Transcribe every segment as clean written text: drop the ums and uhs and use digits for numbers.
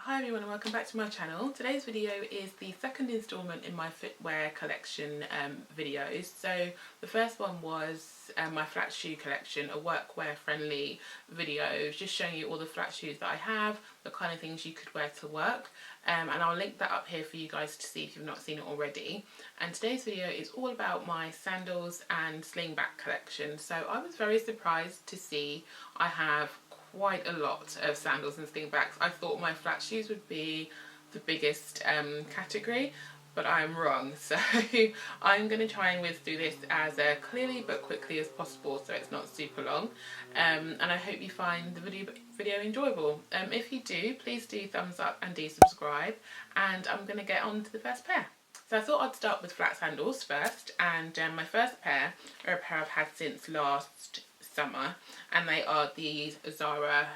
Hi everyone and welcome back to my channel. Today's video is the second instalment in my footwear collection videos. So the first one was my flat shoe collection, a workwear friendly video just showing you all the flat shoes that I have, the kind of things you could wear to work, and I'll link that up here for you guys to see if you've not seen it already. And today's video is all about my sandals and slingback collection. So I was very surprised to see I have quite a lot of sandals and slingbacks. I thought my flat shoes would be the biggest category, but I'm wrong. So I'm going to try and whiz through this as clearly but quickly as possible so it's not super long, and I hope you find the video enjoyable. If you do, please do thumbs up and do subscribe, and I'm going to get on to the first pair. So I thought I'd start with flat sandals first, and my first pair are a pair I've had since last summer, and they are these Zara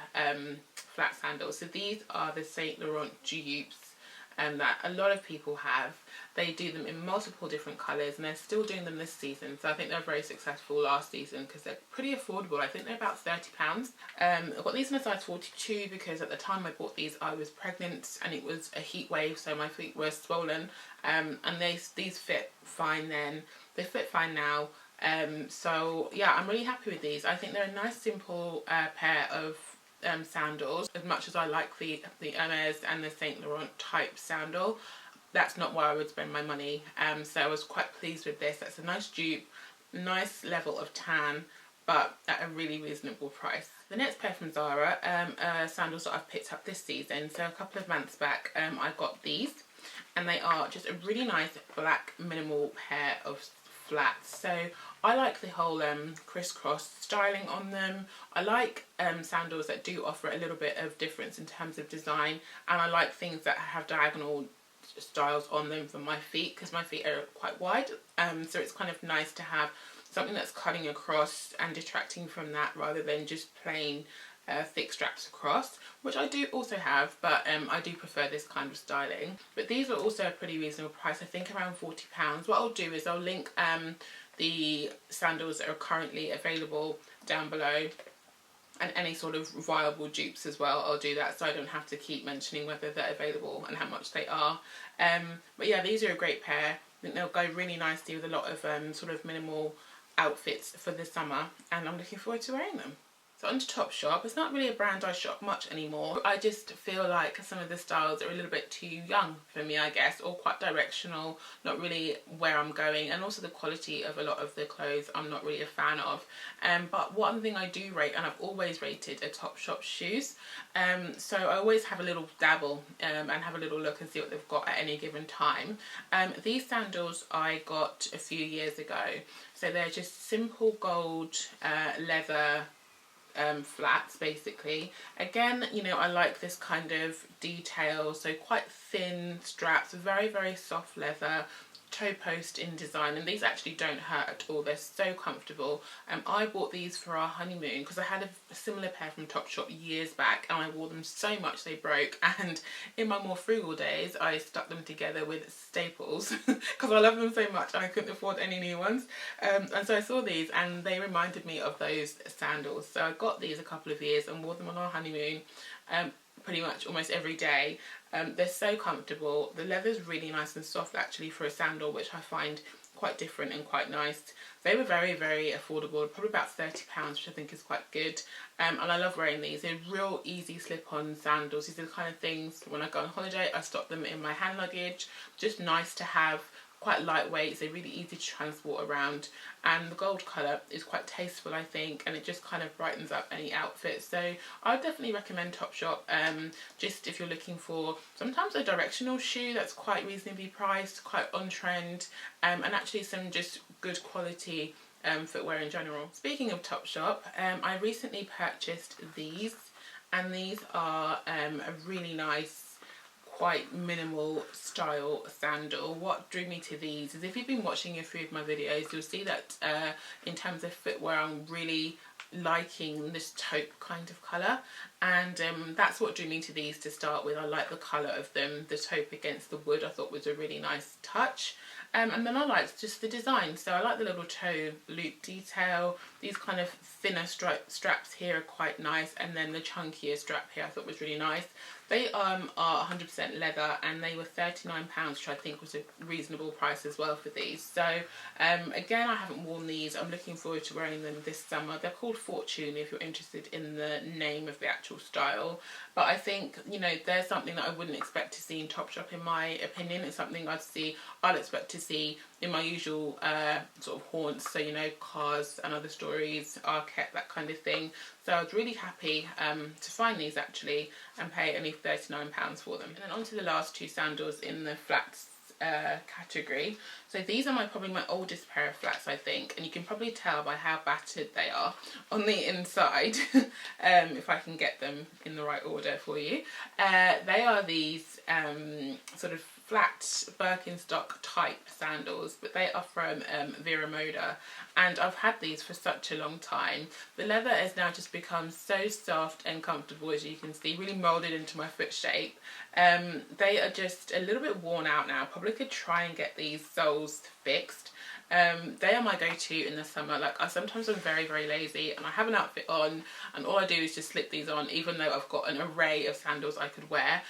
flat sandals. So these are the Saint Laurent dupes that a lot of people have. They do them in multiple different colours and they're still doing them this season, so I think they're very successful last season because they're pretty affordable. I think they're about £30. I've got these in a size 42 because at the time I bought these I was pregnant and it was a heat wave, so my feet were swollen, and these fit fine then, they fit fine now. So yeah, I'm really happy with these. I think they're a nice simple pair of sandals. As much as I like the Hermes and the Saint Laurent type sandal, that's not where I would spend my money. So I was quite pleased with this. That's a nice dupe, nice level of tan, but at a really reasonable price. The next pair from Zara are sandals that I've picked up this season. So a couple of months back I got these, and they are just a really nice black minimal pair of flats. So I like the whole crisscross styling on them. I like sandals that do offer a little bit of difference in terms of design, and I like things that have diagonal styles on them for my feet because my feet are quite wide, so it's kind of nice to have something that's cutting across and detracting from that rather than just plain thick straps across, which I do also have, but I do prefer this kind of styling. But these are also a pretty reasonable price, I think around £40. What I'll do is I'll link the sandals that are currently available down below, and any sort of viable dupes as well. I'll do that so I don't have to keep mentioning whether they're available and how much they are. But yeah, these are a great pair. I think they'll go really nicely with a lot of sort of minimal outfits for the summer, and I'm looking forward to wearing them. So onto Topshop. It's not really a brand I shop much anymore. I just feel like some of the styles are a little bit too young for me, I guess, or quite directional, not really where I'm going, and also the quality of a lot of the clothes I'm not really a fan of. But one thing I do rate, and I've always rated, are Topshop shoes. So I always have a little dabble and have a little look and see what they've got at any given time. These sandals I got a few years ago. So they're just simple gold leather flats basically. Again, you know, I like this kind of detail, so quite thin straps, very soft leather, toe post in design, and these actually don't hurt at all. They're so comfortable. I bought these for our honeymoon because I had a similar pair from Topshop years back and I wore them so much they broke, and in my more frugal days I stuck them together with staples because I love them so much and I couldn't afford any new ones, and so I saw these and they reminded me of those sandals. So I got these a couple of years and wore them on our honeymoon pretty much almost every day. They're so comfortable. The leather's really nice and soft actually for a sandal, which I find quite different and quite nice. They were very affordable, probably about £30, which I think is quite good. And I love wearing these. They're real easy slip-on sandals. These are the kind of things when I go on holiday I stock them in my hand luggage. Just nice to have. Quite lightweight, so really easy to transport around, and the gold colour is quite tasteful I think, and it just kind of brightens up any outfit. So I would definitely recommend Topshop, just if you're looking for sometimes a directional shoe that's quite reasonably priced, quite on trend, and actually some just good quality footwear in general. Speaking of Topshop, I recently purchased these, and these are a really nice quite minimal style sandal. What drew me to these is if you've been watching a few of my videos, you'll see that in terms of footwear I'm really liking this taupe kind of colour, and that's what drew me to these to start with. I like the colour of them. The taupe against the wood I thought was a really nice touch, And then I liked just the design. So I like the little toe loop detail. These kind of thinner straps here are quite nice, and then the chunkier strap here I thought was really nice. They are 100% leather, and they were £39, which I think was a reasonable price as well for these. So again, I haven't worn these. I'm looking forward to wearing them this summer. They're called Fortune if you're interested in the name of the actual style. But I think, you know, there's something that I wouldn't expect to see in Topshop, in my opinion. It's something I'd expect to see in my usual sort of haunts. So, you know, Cars and Other Stories, Arquette, that kind of thing. So I was really happy to find these actually and pay only £39 for them. And then on to the last two sandals in the flats category. So these are probably my oldest pair of flats, I think, and you can probably tell by how battered they are on the inside. If I can get them in the right order for you. They are these sort of flat Birkenstock type sandals, but they are from Vera Moda, and I've had these for such a long time. The leather has now just become so soft and comfortable, as you can see, really moulded into my foot shape. They are just a little bit worn out now. Probably could try and get these soles fixed. They are my go-to in the summer. Like, sometimes I'm very, very lazy and I have an outfit on and all I do is just slip these on, even though I've got an array of sandals I could wear.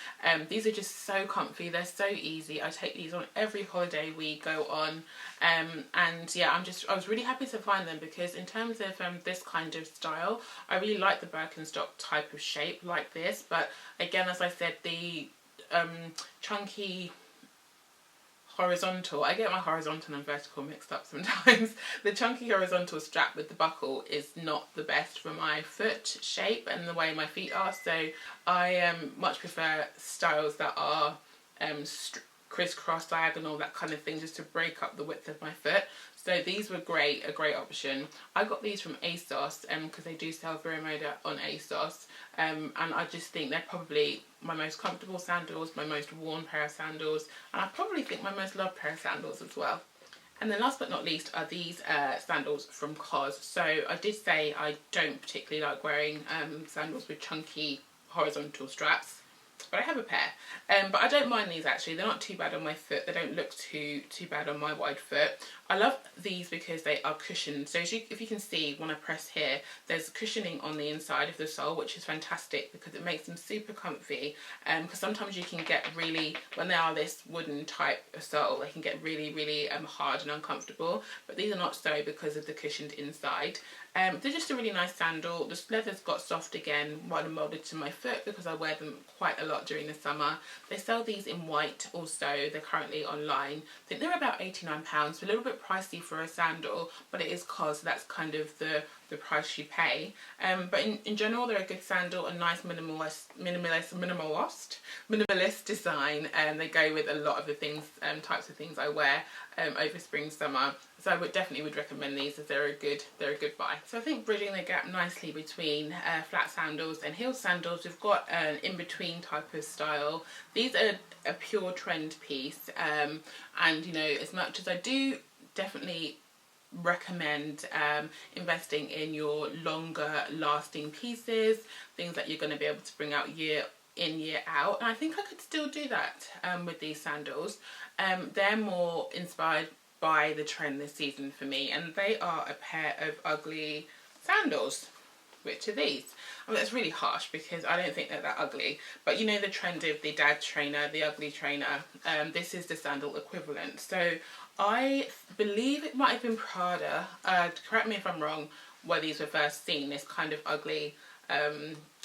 These are just so comfy. They're so easy. I take these on every holiday we go on. And yeah, I was really happy to find them because in terms of this kind of style, I really like the Birkenstock type of shape like this. But again, as I said, the chunky horizontal, I get my horizontal and vertical mixed up sometimes. The chunky horizontal strap with the buckle is not the best for my foot shape and the way my feet are, so I much prefer styles that are crisscross, diagonal, that kind of thing, just to break up the width of my foot. So these were a great option. I got these from ASOS because they do sell Vera Moda on ASOS, and I just think they're probably my most comfortable sandals, my most worn pair of sandals, and I probably think my most loved pair of sandals as well. And then last but not least are these sandals from COS. So I did say I don't particularly like wearing sandals with chunky horizontal straps, but I have a pair. But I don't mind these actually. They're not too bad on my foot. They don't look too bad on my wide foot. I love these because they are cushioned. So if you can see when I press here, there's cushioning on the inside of the sole, which is fantastic because it makes them super comfy. Because sometimes you can get really, when they are this wooden type of sole, they can get really hard and uncomfortable. But these are not so because of the cushioned inside. They're just a really nice sandal. The leather's got soft again while they're moulded to my foot because I wear them quite a lot during the summer. They sell these in white also. They're currently online. I think they're about £89, a little bit pricey for a sandal, but it is COS, so that's kind of the price you pay. But in general, they're a good sandal, a nice minimalist design, and they go with a lot of the things, types of things I wear over spring, summer. So I definitely would recommend these as they're a good buy. So I think bridging the gap nicely between flat sandals and heel sandals, we've got an in-between type of style. These are a pure trend piece, and you know, as much as I do definitely recommend investing in your longer lasting pieces, things that you're going to be able to bring out year in, year out, and I think I could still do that with these sandals. They're more inspired by the trend this season for me, and they are a pair of ugly sandals. Which are these? I mean, that's really harsh because I don't think they're that ugly, but you know the trend of the dad trainer, the ugly trainer. This is the sandal equivalent. So I believe it might have been Prada, correct me if I'm wrong, where these were first seen, this kind of ugly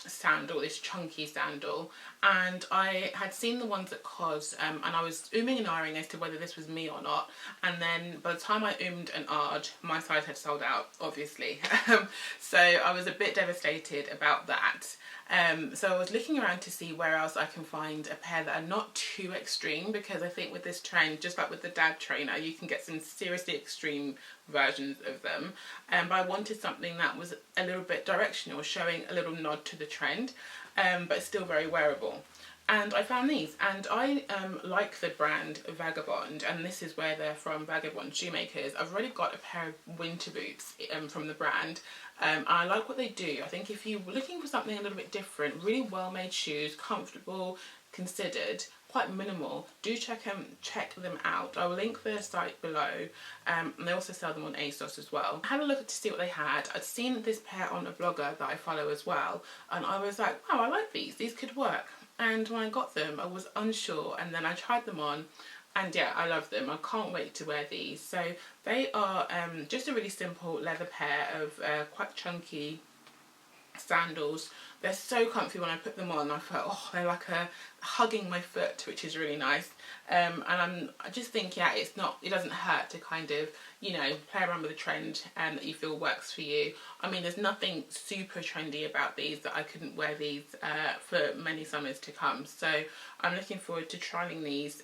sandal, this chunky sandal, and I had seen the ones at COS, and I was umming and ahhing as to whether this was me or not, and then by the time I ummed and ahed, my size had sold out, obviously. So I was a bit devastated about that. So I was looking around to see where else I can find a pair that are not too extreme, because I think with this trend, just like with the dad trainer, you can get some seriously extreme versions of them. But I wanted something that was a little bit directional, showing a little nod to the trend, but still very wearable. And I found these, and I like the brand Vagabond, and this is where they're from, Vagabond Shoemakers. I've already got a pair of winter boots from the brand, And I like what they do. I think if you're looking for something a little bit different, really well made shoes, comfortable, considered, quite minimal, do check them out. I will link their site below, and they also sell them on ASOS as well. I had a look to see what they had. I'd seen this pair on a blogger that I follow as well, and I was like, wow, I like these could work. And when I got them, I was unsure, and then I tried them on, and yeah, I love them. I can't wait to wear these. So they are just a really simple leather pair of quite chunky sandals. They're so comfy. When I put them on, I felt, oh, they're like hugging my foot, which is really nice. And I just think, yeah, it doesn't hurt to kind of, you know, play around with a trend that you feel works for you. I mean, there's nothing super trendy about these that I couldn't wear these for many summers to come. So I'm looking forward to trying these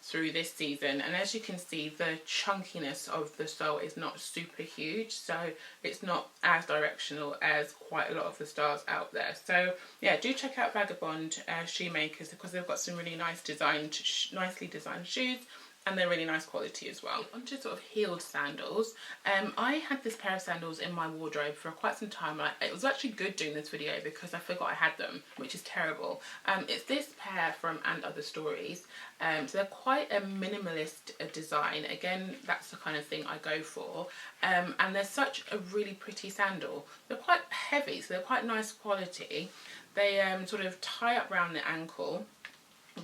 through this season. And as you can see, the chunkiness of the sole is not super huge, so it's not as directional as quite a lot of the styles out there. So yeah, do check out Vagabond shoemakers, because they've got some really nicely designed shoes, and they're really nice quality as well. Onto sort of heeled sandals. I had this pair of sandals in my wardrobe for quite some time. It was actually good doing this video because I forgot I had them, which is terrible. It's this pair from And Other Stories. So they're quite a minimalist design. Again, that's the kind of thing I go for. And they're such a really pretty sandal. They're quite heavy, so they're quite nice quality. They sort of tie up around the ankle.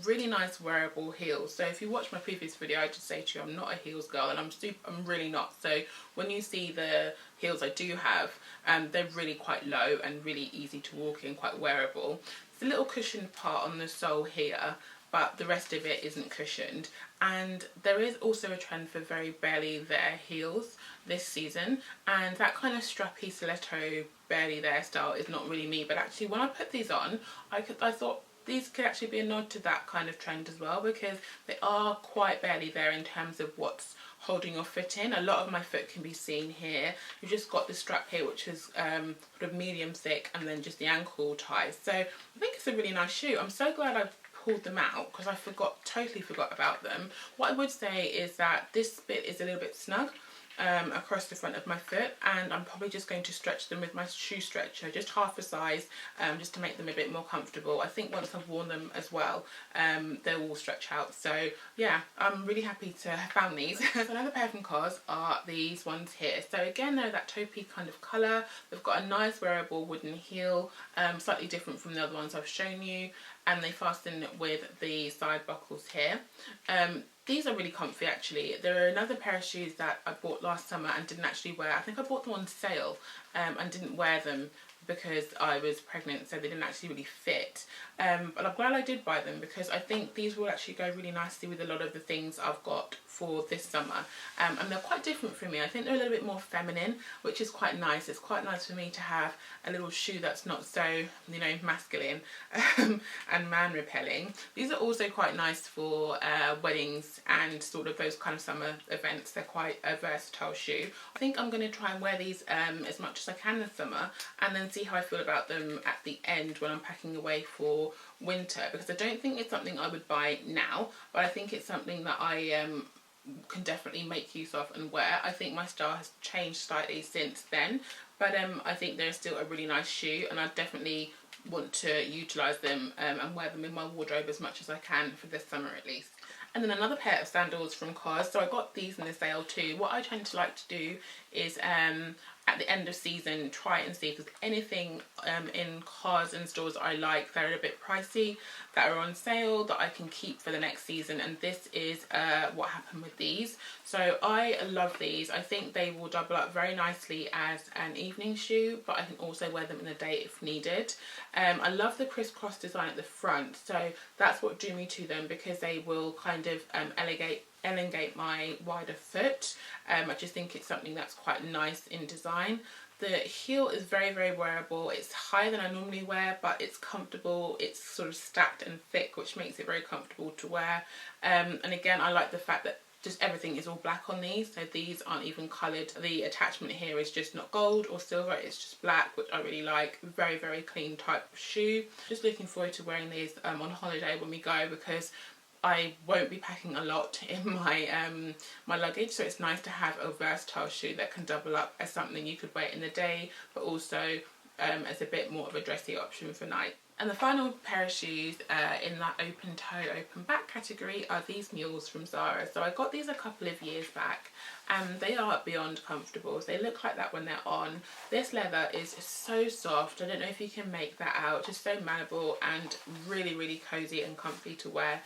Really nice wearable heels. So if you watch my previous video, I just say to you, I'm not a heels girl, and I'm really not. So when you see the heels I do have, they're really quite low and really easy to walk in, quite wearable. There's a little cushioned part on the sole here, but the rest of it isn't cushioned. And there is also a trend for very barely there heels this season, and that kind of strappy stiletto barely there style is not really me. But actually, when I put these on, I thought these could actually be a nod to that kind of trend as well, because they are quite barely there in terms of what's holding your foot in. A lot of my foot can be seen here. You've just got the strap here, which is sort of medium thick, and then just the ankle ties. So I think it's a really nice shoe. I'm so glad I pulled them out, because I totally forgot about them. What I would say is that this bit is a little bit snug across the front of my foot, and I'm probably just going to stretch them with my shoe stretcher, just half a size, just to make them a bit more comfortable. I think once I've worn them as well, they'll all stretch out. So yeah, I'm really happy to have found these. So another pair from COS are these ones here. So again, they're that taupey kind of colour. They've got a nice wearable wooden heel, slightly different from the other ones I've shown you, and they fasten with the side buckles here. These are really comfy actually. They're another pair of shoes that I bought last summer and didn't actually wear. I think I bought them on sale and didn't wear them because I was pregnant, so they didn't actually really fit. But I'm glad I did buy them, because I think these will actually go really nicely with a lot of the things I've got for this summer. And they're quite different for me. I think they're a little bit more feminine, which is quite nice. It's quite nice for me to have a little shoe that's not so, you know, masculine and man repelling. These are also quite nice for weddings and sort of those kind of summer events. They're quite a versatile shoe. I think I'm going to try and wear these as much as I can this summer, and then see how I feel about them at the end when I'm packing away for winter, because I don't think it's something I would buy now, but I think it's something that I can definitely make use of and wear. I think my style has changed slightly since then, but I think they're still a really nice shoe, and I definitely want to utilise them and wear them in my wardrobe as much as I can for this summer at least. And then another pair of sandals from COS. So I got these in the sale too. What I tend to like to do is at the end of season try and see if there's anything in COS and stores I like that are a bit pricey, that are on sale, that I can keep for the next season. And this is what happened with these. So I love these. I think they will double up very nicely as an evening shoe, but I can also wear them in the day if needed. I love the crisscross design at the front, so that's what drew me to them, because they will kind of elongate my wider foot. I just think it's something that's quite nice in design. The heel is very, very wearable. It's higher than I normally wear, but it's comfortable. It's sort of stacked and thick, which makes it very comfortable to wear. And again, I like the fact that just everything is all black on these, so these aren't even coloured. The attachment here is just not gold or silver, it's just black, which I really like. Very, very clean type of shoe. Just looking forward to wearing these on holiday when we go, because I won't be packing a lot in my my luggage, so it's nice to have a versatile shoe that can double up as something you could wear in the day, but also as a bit more of a dressy option for night. And the final pair of shoes in that open toe, open back category are these Mules from Zara. So I got these a couple of years back and they are beyond comfortable. So they look like that when they're on. This leather is so soft. I don't know if you can make that out. Just so malleable and really, really cozy and comfy to wear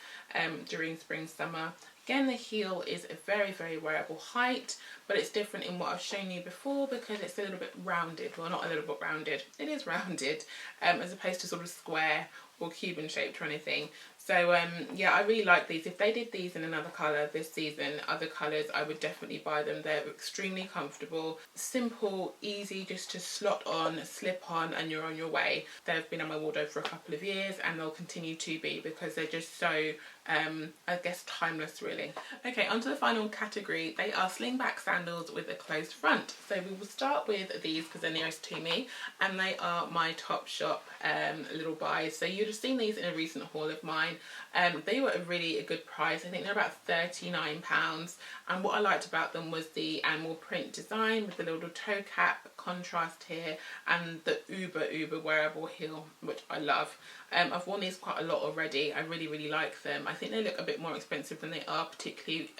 during spring, summer. Again, the heel is a very, very wearable height, but it's different in what I've shown you before because it's a little bit rounded. Well, not a little bit rounded, it is rounded, as opposed to sort of square or Cuban shaped or anything. So yeah, I really like these. If they did these in another colour this season, other colours, I would definitely buy them. They're extremely comfortable, simple, easy just to slot on, slip on, and you're on your way. They've been on my wardrobe for a couple of years and they'll continue to be because they're just so, I guess, timeless really. Okay, onto the final category. They are slingback sandals with a closed front. So we will start with these because they're nearest to me, and they are my Topshop little buys. So you'd have seen these in a recent haul of mine. They were a good price. I think they're about £39, and what I liked about them was the animal print design with the little toe cap contrast here and the uber wearable heel, which I love. I've worn these quite a lot already. I really, really like them. I think they look a bit more expensive than they are, particularly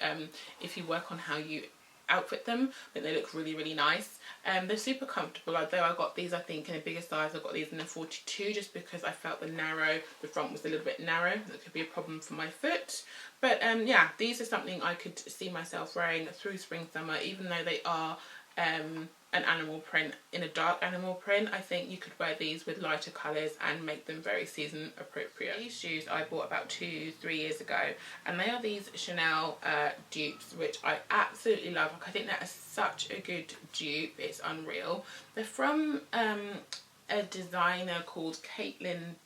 if you work on how you outfit them. I think they look really, really nice. They're super comfortable, although I got these I think in a bigger size. I got these in a 42 just because I felt the front was a little bit narrow. That could be a problem for my foot. But yeah, these are something I could see myself wearing through spring, summer, even though they are an animal print, in a dark animal print. I think you could wear these with lighter colours and make them very season appropriate. These shoes I bought about 2-3 years ago, and they are these Chanel dupes, which I absolutely love. Like, I think that is such a good dupe, it's unreal. They're from a designer called Kaitlyn,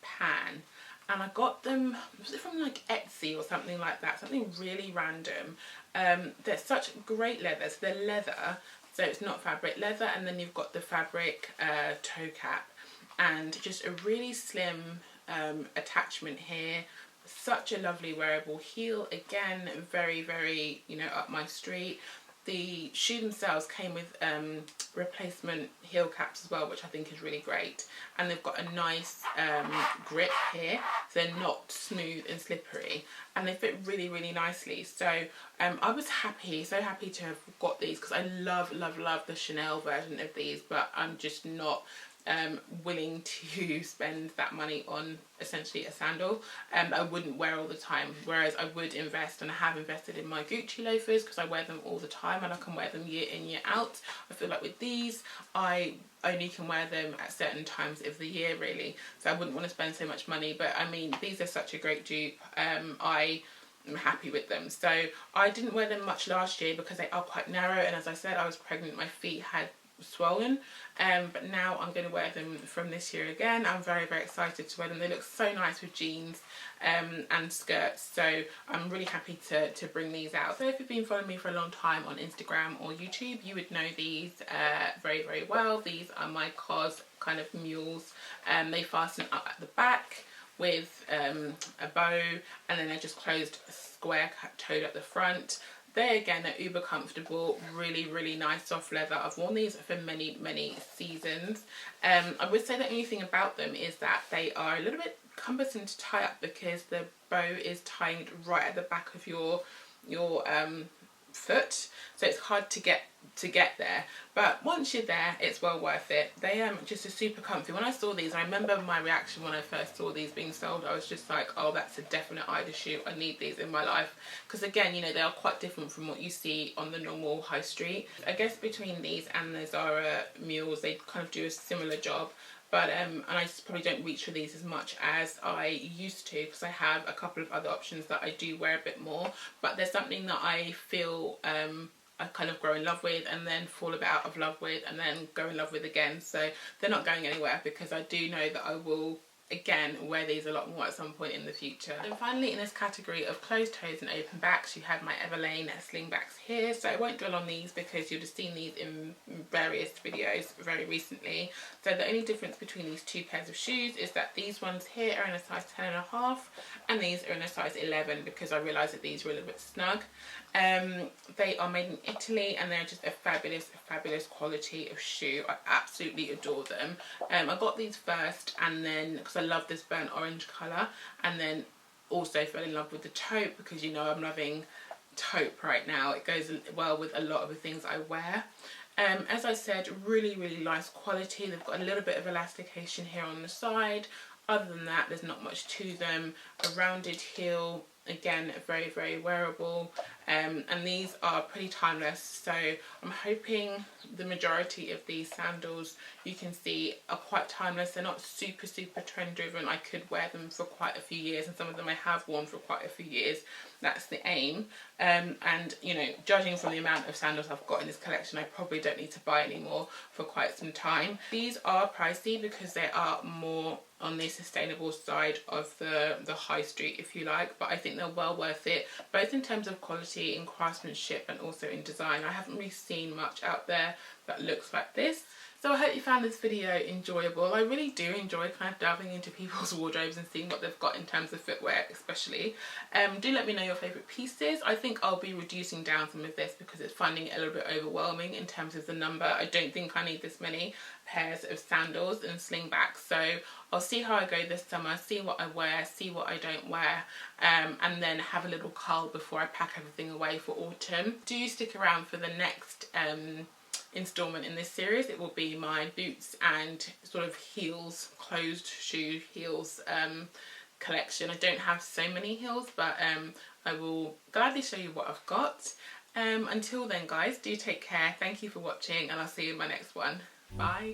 and I got them, was it from like Etsy or something like that, something really random. They're such great leather, so they're leather, so it's not fabric, leather, and then you've got the fabric toe cap, and just a really slim attachment here. Such a lovely wearable heel, again very, very, you know, up my street. The shoe themselves came with replacement heel caps as well, which I think is really great, and they've got a nice grip here, so they're not smooth and slippery, and they fit really, really nicely. So I was so happy to have got these because I love the Chanel version of these, but I'm just not willing to spend that money on essentially a sandal. I wouldn't wear all the time, whereas I would invest, and I have invested in my Gucci loafers because I wear them all the time and I can wear them year in, year out. I feel like with these I only can wear them at certain times of the year really, so I wouldn't want to spend so much money. But I mean, these are such a great dupe. I'm happy with them. So I didn't wear them much last year because they are quite narrow, and as I said, I was pregnant, my feet had swollen, but now I'm going to wear them from this year again. I'm very, very excited to wear them. They look so nice with jeans and skirts, so I'm really happy to bring these out. So if you've been following me for a long time on Instagram or YouTube, you would know these very, very well. These are my COS kind of Mules. They fasten up at the back with a bow, and then they're just closed square toed at the front. They again are uber comfortable, really, really nice soft leather. I've worn these for many, many seasons. I would say the only thing about them is that they are a little bit cumbersome to tie up because the bow is tied right at the back of your foot, so it's hard to get there, but once you're there it's well worth it. They just are super comfy. When I saw these, I remember my reaction when I first saw these being sold. I was just like, oh, that's a definite Ida shoe. I need these in my life, because again, you know, they are quite different from what you see on the normal high street. I guess between these and the Zara Mules, they kind of do a similar job. But and I just probably don't reach for these as much as I used to, because I have a couple of other options that I do wear a bit more. But there's something that I feel I kind of grow in love with, and then fall a bit out of love with, and then go in love with again. So they're not going anywhere, because I do know that I will again wear these a lot more at some point in the future. And finally, in this category of closed toes and open backs, you have my Everlane Slingbacks here. So I won't dwell on these because you've just seen these in various videos very recently. So the only difference between these two pairs of shoes is that these ones here are in a size 10.5 and these are in a size 11, because I realised that these were a little bit snug. They are made in Italy and they're just a fabulous quality of shoe. I absolutely adore them. I got these first, and then because I love this burnt orange colour, and then also fell in love with the taupe because, you know, I'm loving taupe right now. It goes well with a lot of the things I wear. As I said, really nice quality. They've got a little bit of elastication here on the side. Other than that, there's not much to them. A rounded heel, again, very wearable, and these are pretty timeless. So I'm hoping the majority of these sandals, you can see, are quite timeless. They're not super trend driven. I could wear them for quite a few years, and some of them I have worn for quite a few years. That's the aim. And you know, judging from the amount of sandals I've got in this collection, I probably don't need to buy any more for quite some time. These are pricey because they are more on the sustainable side of the high street, if you like, but I think they're well worth it, both in terms of quality and craftsmanship and also in design. I haven't really seen much out there that looks like this. So I hope you found this video enjoyable. I really do enjoy kind of delving into people's wardrobes and seeing what they've got in terms of footwear especially. Do let me know your favourite pieces. I think I'll be reducing down some of this because it's finding it a little bit overwhelming in terms of the number. I don't think I need this many pairs of sandals and slingbacks. So I'll see how I go this summer, see what I wear, see what I don't wear, and then have a little cull before I pack everything away for autumn. Do stick around for the next installment in this series. It will be my boots and sort of heels, closed shoe heels collection. I don't have so many heels, but I will gladly show you what I've got. Until then guys, do take care. Thank you for watching, and I'll see you in my next one. Bye.